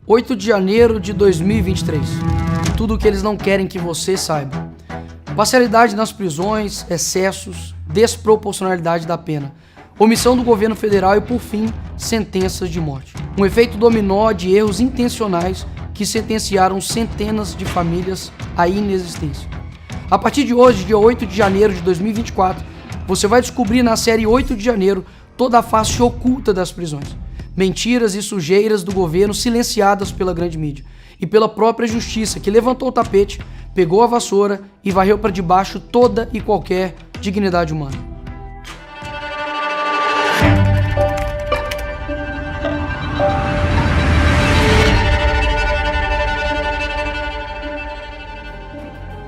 8 de janeiro de 2023. Tudo o que eles não querem que você saiba. Parcialidade nas prisões, excessos, desproporcionalidade da pena, omissão do governo federal e, por fim, sentenças de morte. Um efeito dominó de erros intencionais que sentenciaram centenas de famílias à inexistência. A partir de hoje, dia 8 de janeiro de 2024, você vai descobrir na série 8 de janeiro toda a face oculta das prisões. Mentiras e sujeiras do governo silenciadas pela grande mídia e pela própria justiça, que levantou o tapete, pegou a vassoura e varreu para debaixo toda e qualquer dignidade humana.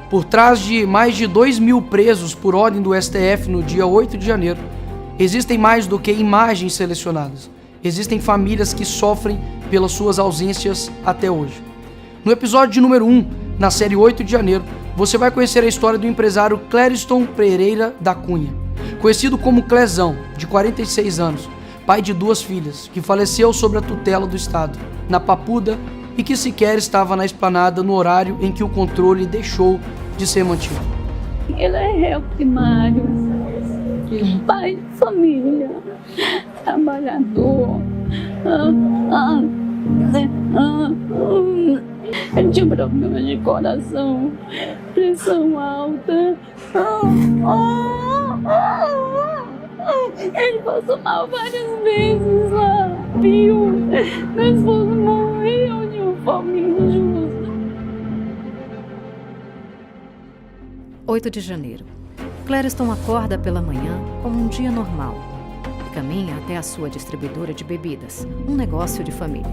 Por trás de mais de 2.000 presos por ordem do STF no dia 8 de janeiro, existem mais do que imagens selecionadas. Existem famílias que sofrem pelas suas ausências até hoje. No episódio de número 1, na série 8 de janeiro, você vai conhecer a história do empresário Clériston Pereira da Cunha, conhecido como Clezão, de 46 anos, pai de 2 filhas, que faleceu sob a tutela do Estado, na Papuda, e que sequer estava na esplanada no horário em que o controle deixou de ser mantido. Ele é réu primário, pai de família, trabalhador. Ele tinha problema de coração, pressão alta. Ele passou mal várias vezes lá, viu? Meu esposo morreu de uma forma injusta. 8 de janeiro. Clériston acorda pela manhã como um dia normal e caminha até a sua distribuidora de bebidas, um negócio de família.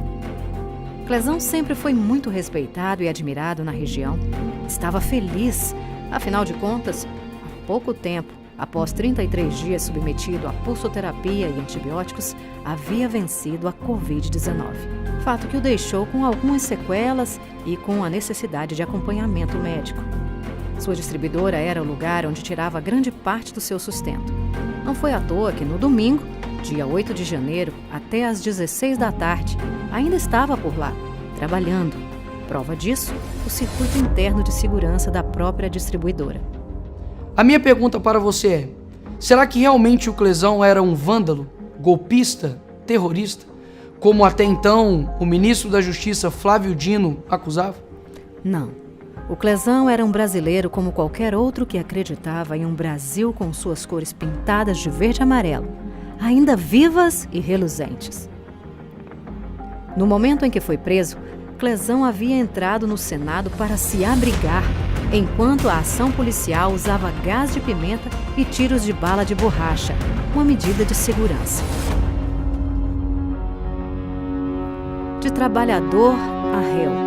Clezão sempre foi muito respeitado e admirado na região. Estava feliz, afinal de contas, há pouco tempo, após 33 dias submetido a pulsoterapia e antibióticos, havia vencido a Covid-19. Fato que o deixou com algumas sequelas e com a necessidade de acompanhamento médico. Sua distribuidora era o lugar onde tirava grande parte do seu sustento. Não foi à toa que no domingo, dia 8 de janeiro, até às 16 da tarde, ainda estava por lá, trabalhando. Prova disso, o circuito interno de segurança da própria distribuidora. A minha pergunta para você é: será que realmente o Clezão era um vândalo, golpista, terrorista, como até então o ministro da Justiça Flávio Dino acusava? Não. O Clezão era um brasileiro como qualquer outro que acreditava em um Brasil com suas cores pintadas de verde e amarelo, ainda vivas e reluzentes. No momento em que foi preso, Clezão havia entrado no Senado para se abrigar, enquanto a ação policial usava gás de pimenta e tiros de bala de borracha, uma medida de segurança. De trabalhador a réu.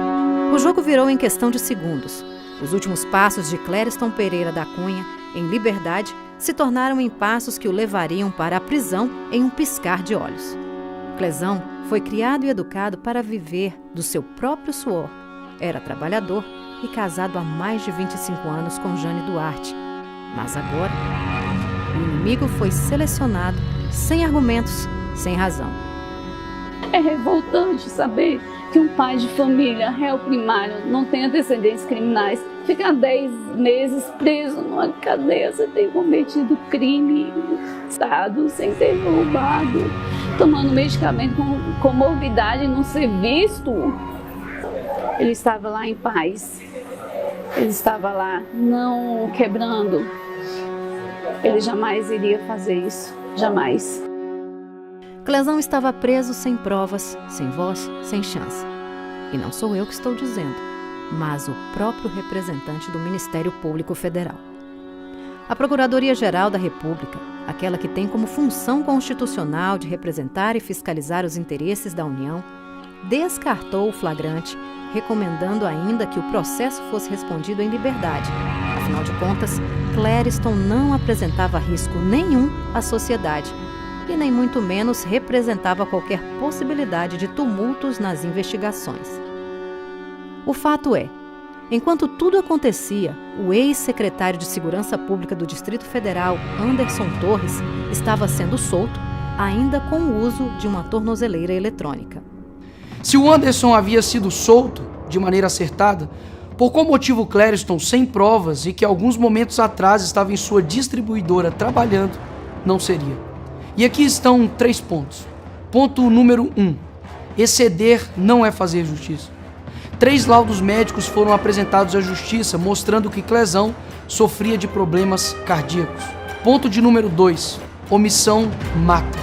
O jogo virou em questão de segundos. Os últimos passos de Clériston Pereira da Cunha, em liberdade, se tornaram em passos que o levariam para a prisão em um piscar de olhos. Clezão foi criado e educado para viver do seu próprio suor. Era trabalhador e casado há mais de 25 anos com Jane Duarte. Mas agora, o inimigo foi selecionado sem argumentos, sem razão. É revoltante saber que um pai de família, réu primário, não tem antecedentes criminais, fica 10 meses preso numa cadeia sem ter cometido crime, Estado, sem ter roubado, tomando medicamento com comorbidade e não ser visto. Ele estava lá em paz, ele estava lá não quebrando. Ele jamais iria fazer isso, jamais. Clezão estava preso sem provas, sem voz, sem chance. E não sou eu que estou dizendo, mas o próprio representante do Ministério Público Federal. A Procuradoria-Geral da República, aquela que tem como função constitucional de representar e fiscalizar os interesses da União, descartou o flagrante, recomendando ainda que o processo fosse respondido em liberdade. Afinal de contas, Clériston não apresentava risco nenhum à sociedade, e nem muito menos representava qualquer possibilidade de tumultos nas investigações. O fato é, enquanto tudo acontecia, o ex-secretário de Segurança Pública do Distrito Federal, Anderson Torres, estava sendo solto, ainda com o uso de uma tornozeleira eletrônica. Se o Anderson havia sido solto de maneira acertada, por qual motivo Clériston, sem provas e que alguns momentos atrás estava em sua distribuidora trabalhando, não seria? E aqui estão 3 pontos. Ponto número 1. Exceder não é fazer justiça. 3 laudos médicos foram apresentados à justiça mostrando que Clezão sofria de problemas cardíacos. Ponto de número 2. Omissão mata.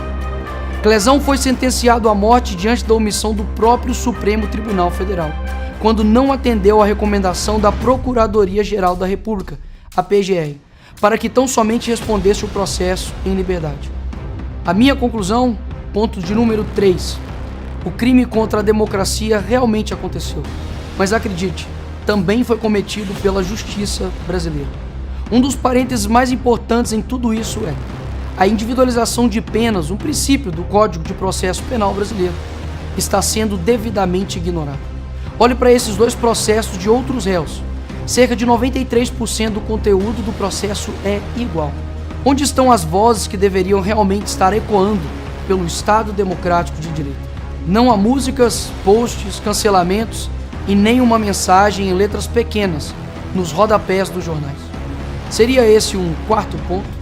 Clezão foi sentenciado à morte diante da omissão do próprio Supremo Tribunal Federal, quando não atendeu à recomendação da Procuradoria-Geral da República, a PGR, para que tão somente respondesse o processo em liberdade. A minha conclusão, ponto de número 3. O crime contra a democracia realmente aconteceu, mas acredite, também foi cometido pela justiça brasileira. Um dos parênteses mais importantes em tudo isso é a individualização de penas, um princípio do Código de Processo Penal brasileiro, está sendo devidamente ignorado. Olhe para esses 2 processos de outros réus. Cerca de 93% do conteúdo do processo é igual. Onde estão as vozes que deveriam realmente estar ecoando pelo Estado Democrático de Direito? Não há músicas, posts, cancelamentos e nem uma mensagem em letras pequenas nos rodapés dos jornais. Seria esse um 4º ponto?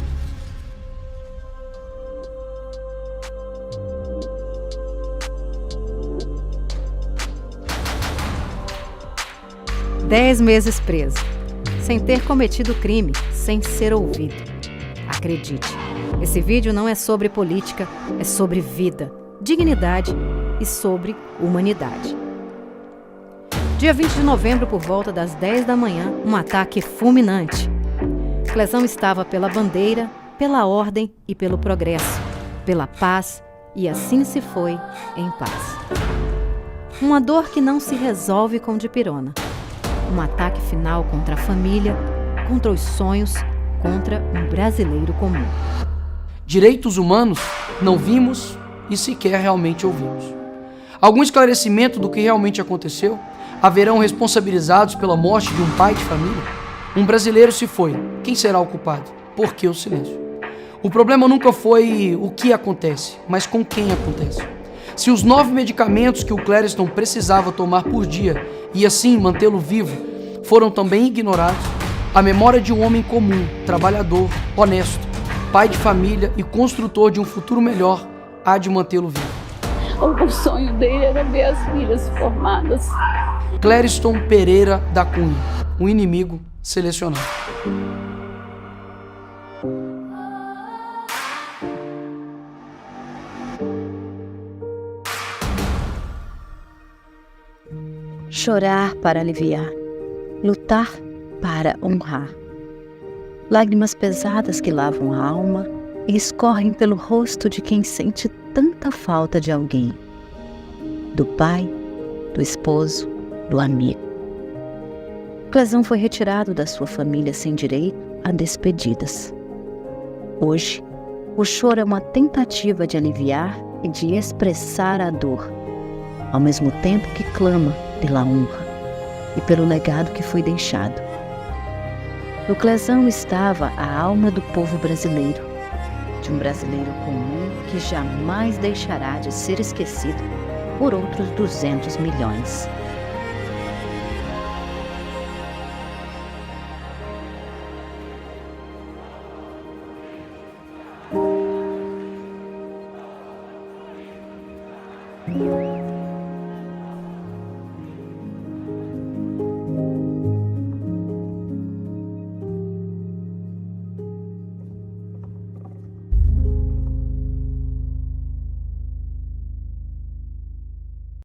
Dez meses preso, sem ter cometido crime, sem ser ouvido. Acredite, esse vídeo não é sobre política, é sobre vida, dignidade e sobre humanidade. Dia 20 de novembro, por volta das 10 da manhã, um ataque fulminante. Clezão estava pela bandeira, pela ordem e pelo progresso, pela paz, e assim se foi em paz. Uma dor que não se resolve com dipirona. Um ataque final contra a família, contra os sonhos, contra um brasileiro comum. Direitos humanos não vimos e sequer realmente ouvimos. Algum esclarecimento do que realmente aconteceu? Haverão responsabilizados pela morte de um pai de família? Um brasileiro se foi. Quem será o culpado? Por que o silêncio? O problema nunca foi o que acontece, mas com quem acontece. Se os 9 medicamentos que o Clériston precisava tomar por dia e assim mantê-lo vivo foram também ignorados, a memória de um homem comum, trabalhador, honesto, pai de família e construtor de um futuro melhor há de mantê-lo vivo. O sonho dele era ver as filhas formadas. Clériston Pereira da Cunha, um inimigo selecionado. Chorar para aliviar, lutar para honrar. Lágrimas pesadas que lavam a alma e escorrem pelo rosto de quem sente tanta falta de alguém. Do pai, do esposo, do amigo. Clezão foi retirado da sua família sem direito a despedidas. Hoje, o choro é uma tentativa de aliviar e de expressar a dor, ao mesmo tempo que clama pela honra e pelo legado que foi deixado. No Clezão estava a alma do povo brasileiro, de um brasileiro comum que jamais deixará de ser esquecido por outros 200 milhões.